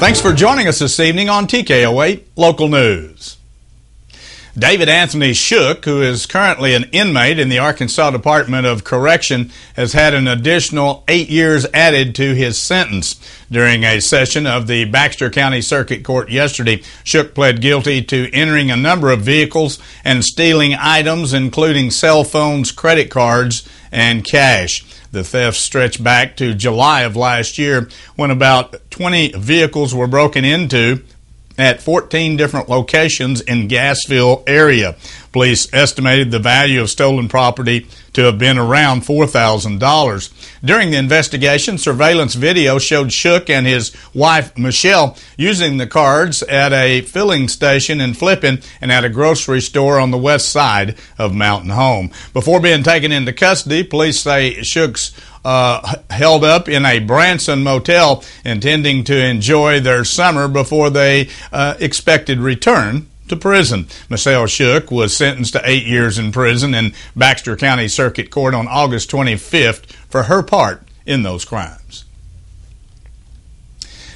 Thanks for joining us this evening on TKO8 Local News. David Anthony Shook, who is currently an inmate in the Arkansas Department of Correction, has had an additional 8 years added to his sentence. During a session of the Baxter County Circuit Court yesterday, Shook pled guilty to entering a number of vehicles and stealing items, including cell phones, credit cards, and cash. The thefts stretch back to July of last year, when about 20 vehicles were broken into at 14 different locations in Gassville area. Police estimated the value of stolen property to have been around $4,000. During the investigation, surveillance video showed Shook and his wife, Michelle, using the cards at a filling station in Flippin and at a grocery store on the west side of Mountain Home. Before being taken into custody, police say Shook's held up in a Branson motel, intending to enjoy their summer before they expected return to prison. Michelle Shook was sentenced to 8 years in prison in Baxter County Circuit Court on August 25th for her part in those crimes.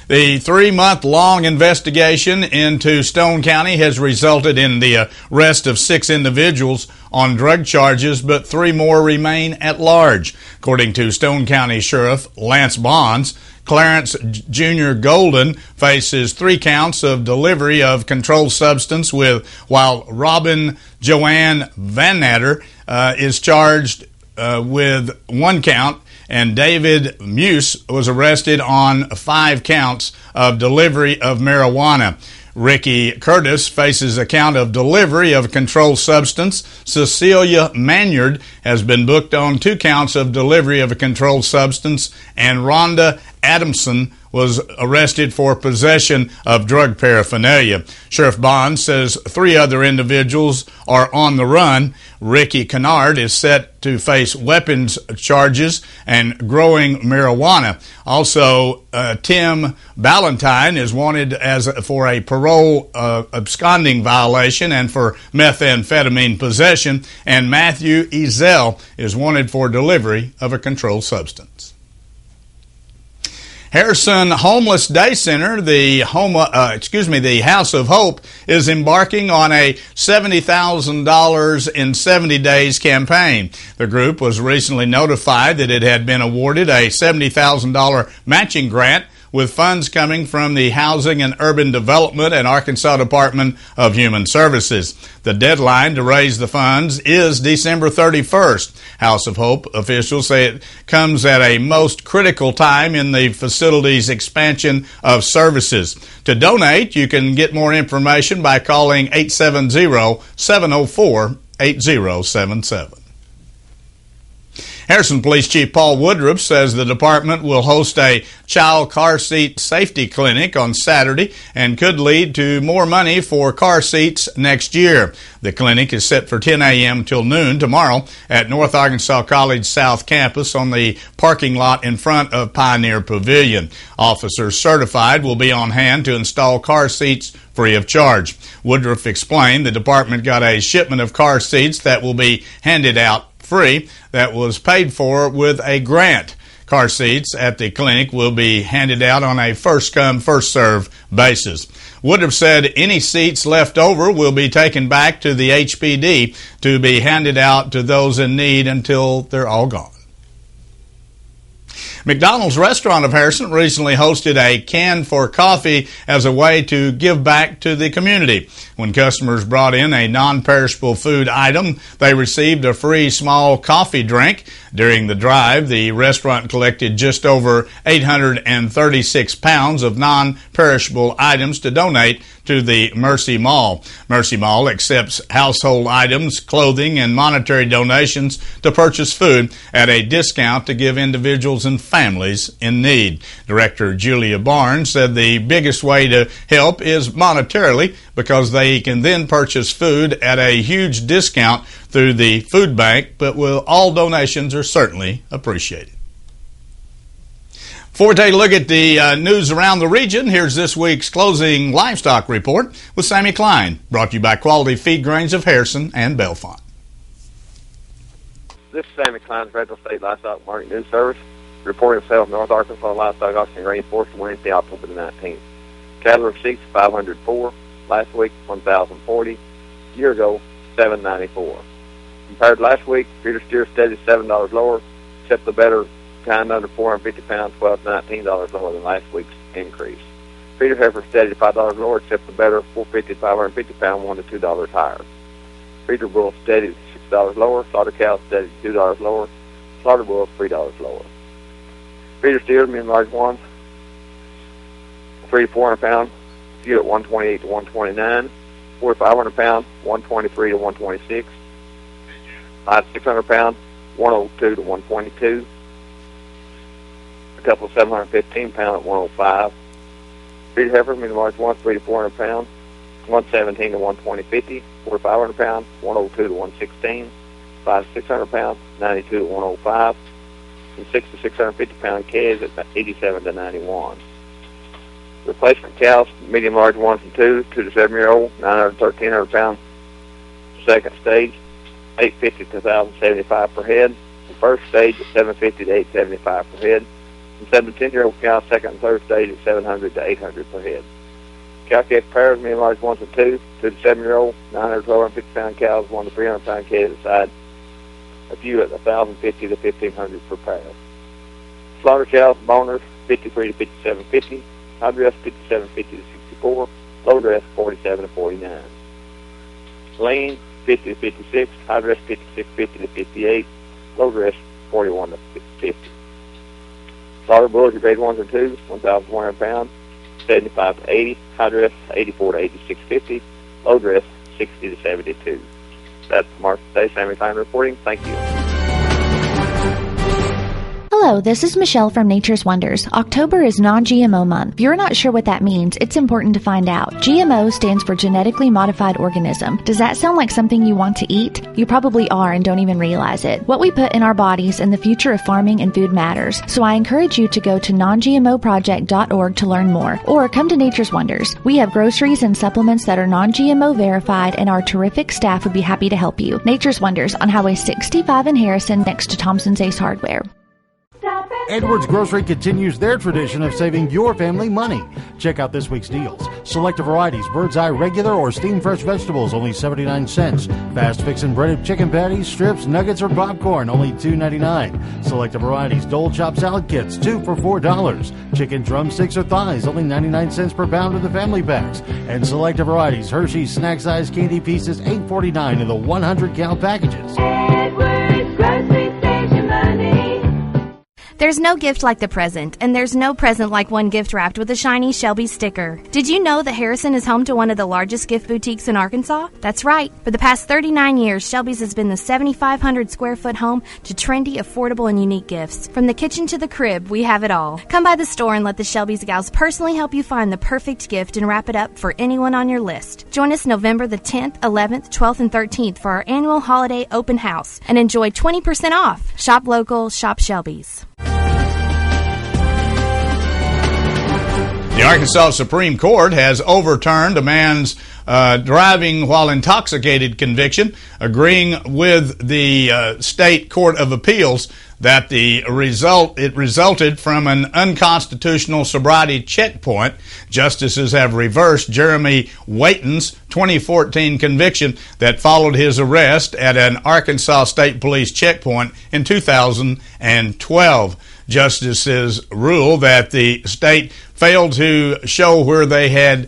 The 3-month-long investigation into Stone County has resulted in the arrest of 6 individuals on drug charges, but 3 more remain at large. According to Stone County Sheriff Lance Bonds, Clarence Jr. Golden faces 3 counts of delivery of controlled substance, while Robin Joanne Van Natter is charged with 1 count, and David Muse was arrested on 5 counts of delivery of marijuana. Ricky Curtis faces a count of delivery of a controlled substance. Cecilia Manyard has been booked on 2 counts of delivery of a controlled substance, and Rhonda Adamson was arrested for possession of drug paraphernalia. Sheriff Bond says 3 other individuals are on the run. Ricky Kennard is set to face weapons charges and growing marijuana. Also, Tim Ballantyne is wanted for a parole absconding violation and for methamphetamine possession, and Matthew Ezel is wanted for delivery of a controlled substance. Harrison Homeless Day Center, the House of Hope, is embarking on a $70,000 in 70 days campaign. The group was recently notified that it had been awarded a $70,000 matching grant, with funds coming from the Housing and Urban Development and Arkansas Department of Human Services. The deadline to raise the funds is December 31st. House of Hope officials say it comes at a most critical time in the facility's expansion of services. To donate, you can get more information by calling 870-704-8077. Harrison Police Chief Paul Woodruff says the department will host a child car seat safety clinic on Saturday and could lead to more money for car seats next year. The clinic is set for 10 a.m. till noon tomorrow at North Arkansas College South Campus on the parking lot in front of Pioneer Pavilion. Officers certified will be on hand to install car seats free of charge. Woodruff explained the department got a shipment of car seats that will be handed out free that was paid for with a grant. Car seats at the clinic will be handed out on a first-come, first-served basis. Woodruff said any seats left over will be taken back to the HPD to be handed out to those in need until they're all gone. McDonald's Restaurant of Harrison recently hosted a Can for Coffee as a way to give back to the community. When customers brought in a non-perishable food item, they received a free small coffee drink. During the drive, the restaurant collected just over 836 pounds of non-perishable items to donate to the Mercy Mall. Mercy Mall accepts household items, clothing, and monetary donations to purchase food at a discount to give individuals and families in need. Director Julia Barnes said the biggest way to help is monetarily, because they can then purchase food at a huge discount through the food bank, but all donations are certainly appreciated. Before we take a look at the news around the region, here's this week's closing livestock report with Sammy Klein, brought to you by Quality Feed Grains of Harrison and Bellefonte. This is Sammy Klein, Federal State Livestock Market News Service, reporting sales of North Arkansas livestock auction rainforest Wednesday, October the 19th. Cattle receipts 504. Last week 1,040. A year ago 794. Compared to last week, feeder steer steady $7 lower, except the better kind under 450 pounds, $12 to $19 lower than last week's increase. Feeder heifer steady $5 lower, except the better 450 to 550 pound, $1 to $2 higher. Feeder bull steady $6 lower, slaughter cow steady $2 lower, slaughter bull $3 lower. Feeder steers, medium large ones, 3 to 400 pound, few at 128 to 129, 4 to 500 pound, 123 to 126, 5 to 600 pound, 102 to 122, a couple of 715 pound at 105. Feeder heifers, medium large ones, 3 to 400 pound, 117 to 120, 50, 4 to 500 pound, 102 to 116, 5 to 600 pound, 92 to 105, and 6 to 650 pound calves at 87 to 91. Replacement cows, medium large ones and 2 to 7-year-old, 900 to 1,300 pound. Second stage, 850 to 1,075 per head. The first stage at 750 to 875 per head. And 7 to 10-year-old cows, second and third stage at 700 to 800 per head. Cow calf pairs, medium large ones and 2 to 7-year-old, 900 to 1,250 pound cows, 1 to 300 pound calves aside. A few at 1,050 to 1,500 per pair. Slaughter cows, boners, 53 to 5750. High dress 5750 to 64, low dress 47 to 49. Lean 50 to 56, high dress 5650 to 58, low dress 41 to 50. Slaughter bulls, your grade 1s and 2s, 1,100 pounds, 75 to 80, high dress 84 to 8650, low dress 60 to 72. That's Mark today, Sammy Fine reporting. Thank you. Hello, this is Michelle from Nature's Wonders. October is non-GMO month. If you're not sure what that means, it's important to find out. GMO stands for genetically modified organism. Does that sound like something you want to eat? You probably are and don't even realize it. What we put in our bodies and the future of farming and food matters. So I encourage you to go to nongmoproject.org to learn more, or come to Nature's Wonders. We have groceries and supplements that are non-GMO verified, and our terrific staff would be happy to help you. Nature's Wonders on Highway 65 in Harrison, next to Thompson's Ace Hardware. Edwards Grocery continues their tradition of saving your family money. Check out this week's deals. Selected varieties, Bird's Eye regular or steamed fresh vegetables, only 79 cents. Fast fix and breaded chicken patties, strips, nuggets, or popcorn, only $2.99. Selected varieties, Dole Chop salad kits, 2 for $4. Chicken drumsticks or thighs, only 99 cents per pound of the family packs. And selected varieties, Hershey's snack size candy pieces, $8.49 in the 100 count packages. Edwards Grocery Station money. There's no gift like the present, and there's no present like one gift wrapped with a shiny Shelby sticker. Did you know that Harrison is home to one of the largest gift boutiques in Arkansas? That's right. For the past 39 years, Shelby's has been the 7,500 square foot home to trendy, affordable, and unique gifts. From the kitchen to the crib, we have it all. Come by the store and let the Shelby's gals personally help you find the perfect gift and wrap it up for anyone on your list. Join us November the 10th, 11th, 12th, and 13th for our annual holiday open house and enjoy 20% off. Shop local, shop Shelby's. The Arkansas Supreme Court has overturned a man's driving while intoxicated conviction, agreeing with the State Court of Appeals that it resulted from an unconstitutional sobriety checkpoint. Justices have reversed Jeremy Waiton's 2014 conviction that followed his arrest at an Arkansas State Police checkpoint in 2012. Justices rule that the state failed to show where they had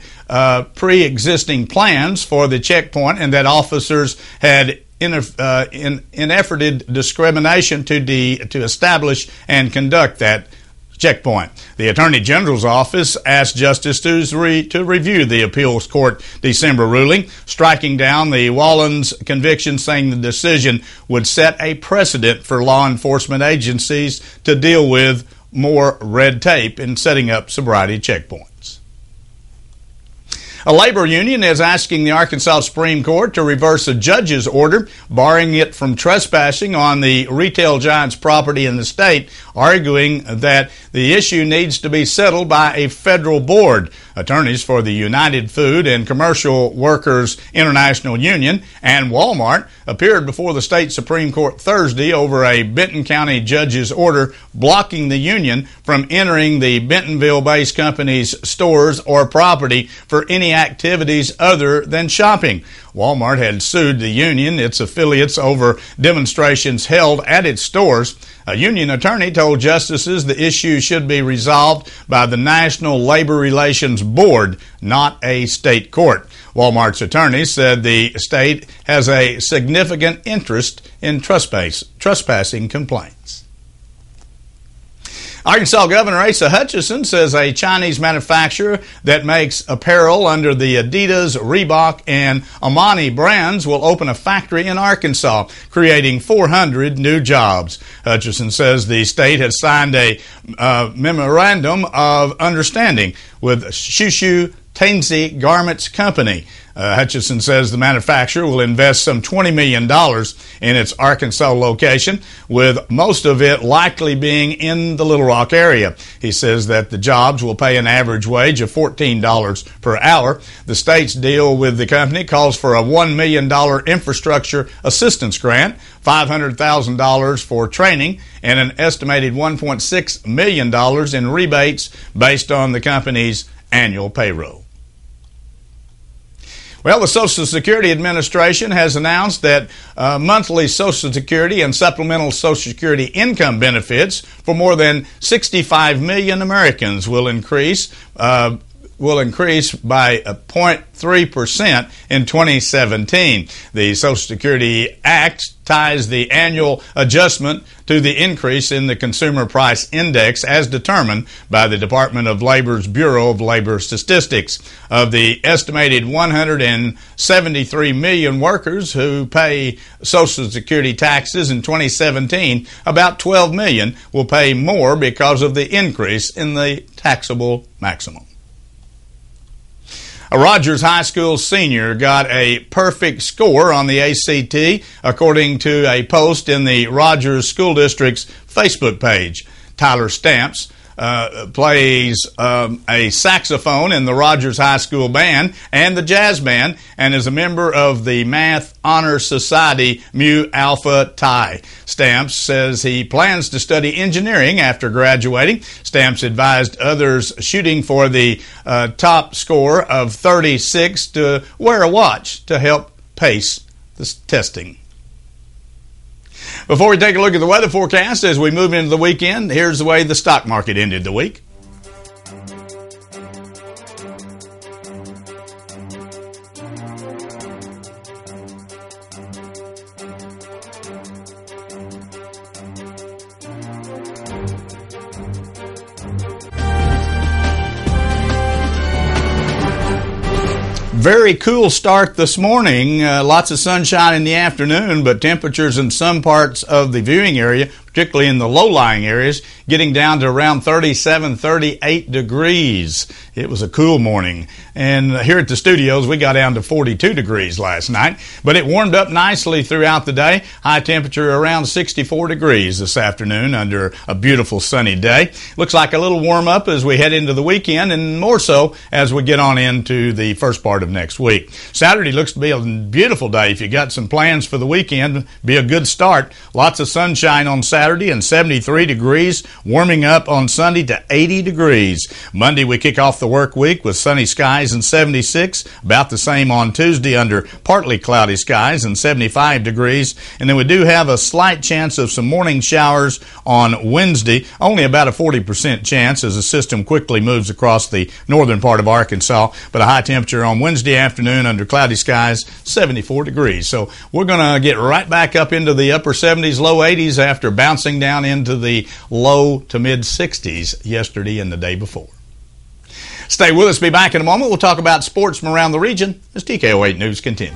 pre-existing plans for the checkpoint and that officers had inefforted discrimination to establish and conduct that checkpoint. The Attorney General's office asked justices to review the appeals court December ruling, striking down the Wallens conviction, saying the decision would set a precedent for law enforcement agencies to deal with more red tape in setting up sobriety checkpoints. A labor union is asking the Arkansas Supreme Court to reverse a judge's order barring it from trespassing on the retail giant's property in the state, arguing that the issue needs to be settled by a federal board. Attorneys for the United Food and Commercial Workers International Union and Walmart appeared before the state Supreme Court Thursday over a Benton County judge's order blocking the union from entering the Bentonville-based company's stores or property for any activities other than shopping. Walmart had sued the union, its affiliates, over demonstrations held at its stores. A union attorney told justices the issue should be resolved by the National Labor Relations Board, not a state court. Walmart's attorney said the state has a significant interest in trespassing complaints. Arkansas Governor Asa Hutchinson says a Chinese manufacturer that makes apparel under the Adidas, Reebok, and Armani brands will open a factory in Arkansas, creating 400 new jobs. Hutchinson says the state has signed a memorandum of understanding with Shushu Tansy Garments Company. Hutchinson says the manufacturer will invest some $20 million in its Arkansas location, with most of it likely being in the Little Rock area. He says that the jobs will pay an average wage of $14 per hour. The state's deal with the company calls for a $1 million infrastructure assistance grant, $500,000 for training, and an estimated $1.6 million in rebates based on the company's annual payroll. Well, the Social Security Administration has announced that monthly Social Security and supplemental Social Security income benefits for more than 65 million Americans will increase by 0.3% in 2017. The Social Security Act ties the annual adjustment to the increase in the Consumer Price Index as determined by the Department of Labor's Bureau of Labor Statistics. Of the estimated 173 million workers who pay Social Security taxes in 2017, about 12 million will pay more because of the increase in the taxable maximum. A Rogers High School senior got a perfect score on the ACT, according to a post in the Rogers School District's Facebook page. Tyler Stamps plays a saxophone in the Rogers High School Band and the Jazz Band, and is a member of the Math Honor Society Mu Alpha Chi. Stamps says he plans to study engineering after graduating. Stamps advised others shooting for the top score of 36 to wear a watch to help pace the testing. Before we take a look at the weather forecast as we move into the weekend, here's the way the stock market ended the week. Very cool start this morning. Lots of sunshine in the afternoon, but temperatures in some parts of the viewing area, particularly in the low-lying areas, getting down to around 37, 38 degrees. It was a cool morning. And here at the studios, we got down to 42 degrees last night, but it warmed up nicely throughout the day. High temperature around 64 degrees this afternoon under a beautiful sunny day. Looks like a little warm up as we head into the weekend, and more so as we get on into the first part of next week. Saturday looks to be a beautiful day. If you got some plans for the weekend, be a good start. Lots of sunshine on Saturday and 73 degrees, warming up on Sunday to 80 degrees. Monday we kick off the work week with sunny skies and 76, about the same on Tuesday under partly cloudy skies and 75 degrees. And then we do have a slight chance of some morning showers on Wednesday, only about a 40% chance as the system quickly moves across the northern part of Arkansas, but a high temperature on Wednesday afternoon under cloudy skies, 74 degrees. So we're going to get right back up into the upper 70s, low 80s after bouncing down into the low to mid 60s yesterday and the day before. Stay with us. Be back in a moment. We'll talk about sports from around the region as TKO8 News continues.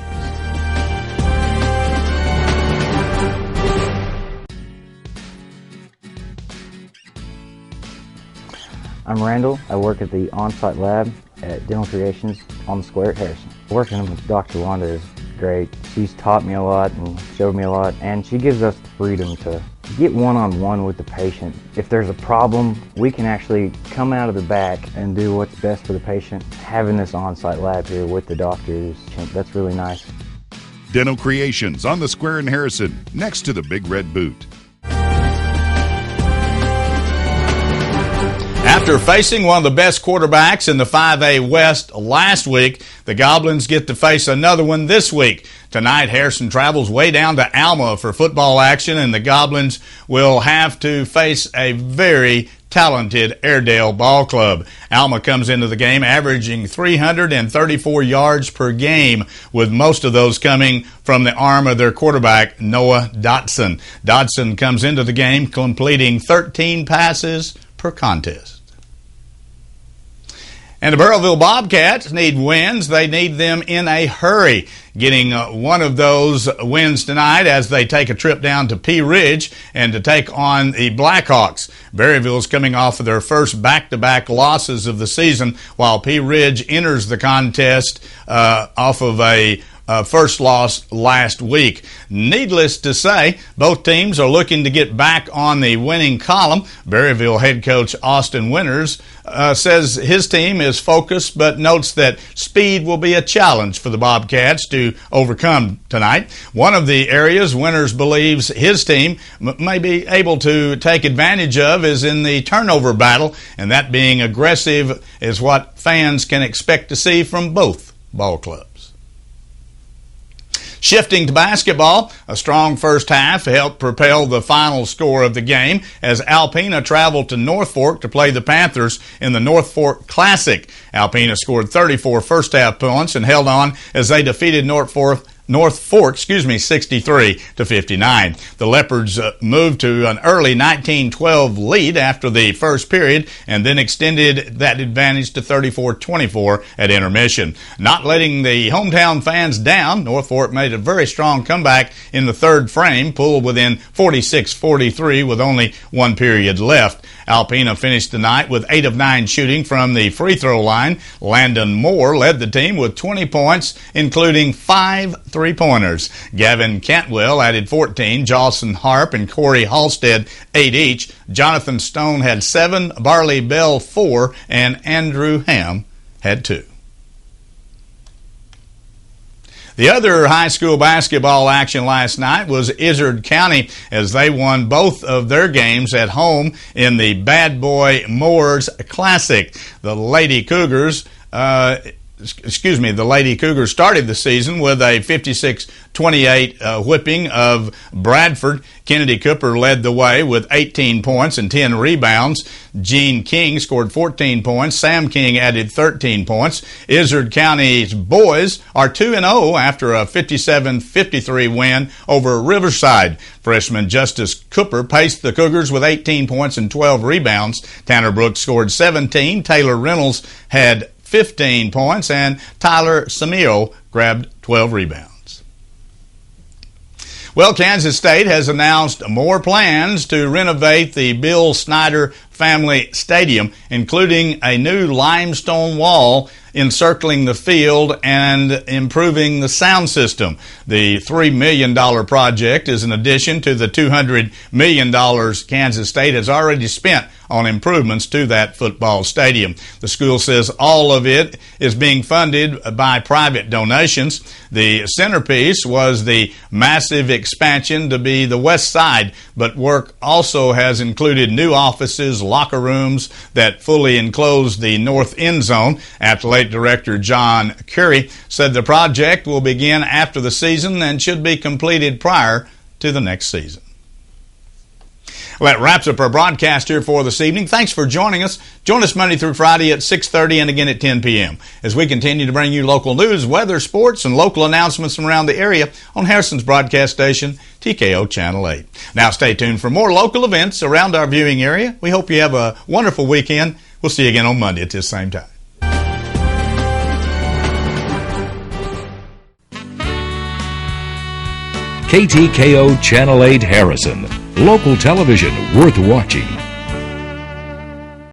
I'm Randall. I work at the on-site lab at Dental Creations on the square at Harrison. Working with Dr. Wanda is great. She's taught me a lot and showed me a lot, and she gives us the freedom to get one-on-one with the patient. If there's a problem, we can actually come out of the back and do what's best for the patient. Having this on-site lab here with the doctors, that's really nice. Dental Creations on the square in Harrison, next to the Big Red Boot. After facing one of the best quarterbacks in the 5A West last week, the Goblins get to face another one this week. Tonight, Harrison travels way down to Alma for football action, and the Goblins will have to face a very talented Airedale ball club. Alma comes into the game averaging 334 yards per game, with most of those coming from the arm of their quarterback, Noah Dotson. Dotson comes into the game completing 13 passes per contest. And the Burrillville Bobcats need wins. They need them in a hurry. Getting one of those wins tonight as they take a trip down to Pea Ridge and to take on the Blackhawks. Berryville's coming off of their first back-to-back losses of the season, while Pea Ridge enters the contest off of a first loss last week. Needless to say, both teams are looking to get back on the winning column. Berryville head coach Austin Winters says his team is focused, but notes that speed will be a challenge for the Bobcats to overcome tonight. One of the areas Winters believes his team may be able to take advantage of is in the turnover battle, and that being aggressive is what fans can expect to see from both ball clubs. Shifting to basketball, a strong first half helped propel the final score of the game as Alpena traveled to North Fork to play the Panthers in the North Fork Classic. Alpena scored 34 first half points and held on as they defeated North Fork 63-59. The Leopards moved to an early 19-12 lead after the first period and then extended that advantage to 34-24 at intermission. Not letting the hometown fans down, North Fork made a very strong comeback in the third frame, pulled within 46-43 with only one period left. Alpena finished the night with 8 of 9 shooting from the free throw line. Landon Moore led the team with 20 points, including 5 3-pointers. Gavin Cantwell added 14, Jawson Harp and Corey Halstead 8 each. Jonathan Stone had 7, Barley Bell 4, and Andrew Ham had 2. The other high school basketball action last night was Izard County as they won both of their games at home in the Bad Boy Moors Classic. The Lady Cougars started the season with a 56-28 whipping of Bradford. Kennedy Cooper led the way with 18 points and 10 rebounds. Gene King scored 14 points. Sam King added 13 points. Izard County's boys are 2-0 after a 57-53 win over Riverside. Freshman Justice Cooper paced the Cougars with 18 points and 12 rebounds. Tanner Brooks scored 17. Taylor Reynolds had 15 points, and Tyler Samio grabbed 12 rebounds. Well, Kansas State has announced more plans to renovate the Bill Snyder Family Stadium, including a new limestone wall encircling the field and improving the sound system. The $3 million project is in addition to the $200 million Kansas State has already spent on improvements to that football stadium. The school says all of it is being funded by private donations. The centerpiece was the massive expansion to be the west side, but work also has included new offices, locker rooms that fully enclose the north end zone. Athletic Director John Curry said the project will begin after the season and should be completed prior to the next season. Well, that wraps up our broadcast here for this evening. Thanks for joining us. Join us Monday through Friday at 6:30 and again at 10 p.m. as we continue to bring you local news, weather, sports, and local announcements from around the area on Harrison's broadcast station, TKO Channel 8. Now stay tuned for more local events around our viewing area. We hope you have a wonderful weekend. We'll see you again on Monday at this same time. KTKO Channel 8 Harrison. Local television worth watching.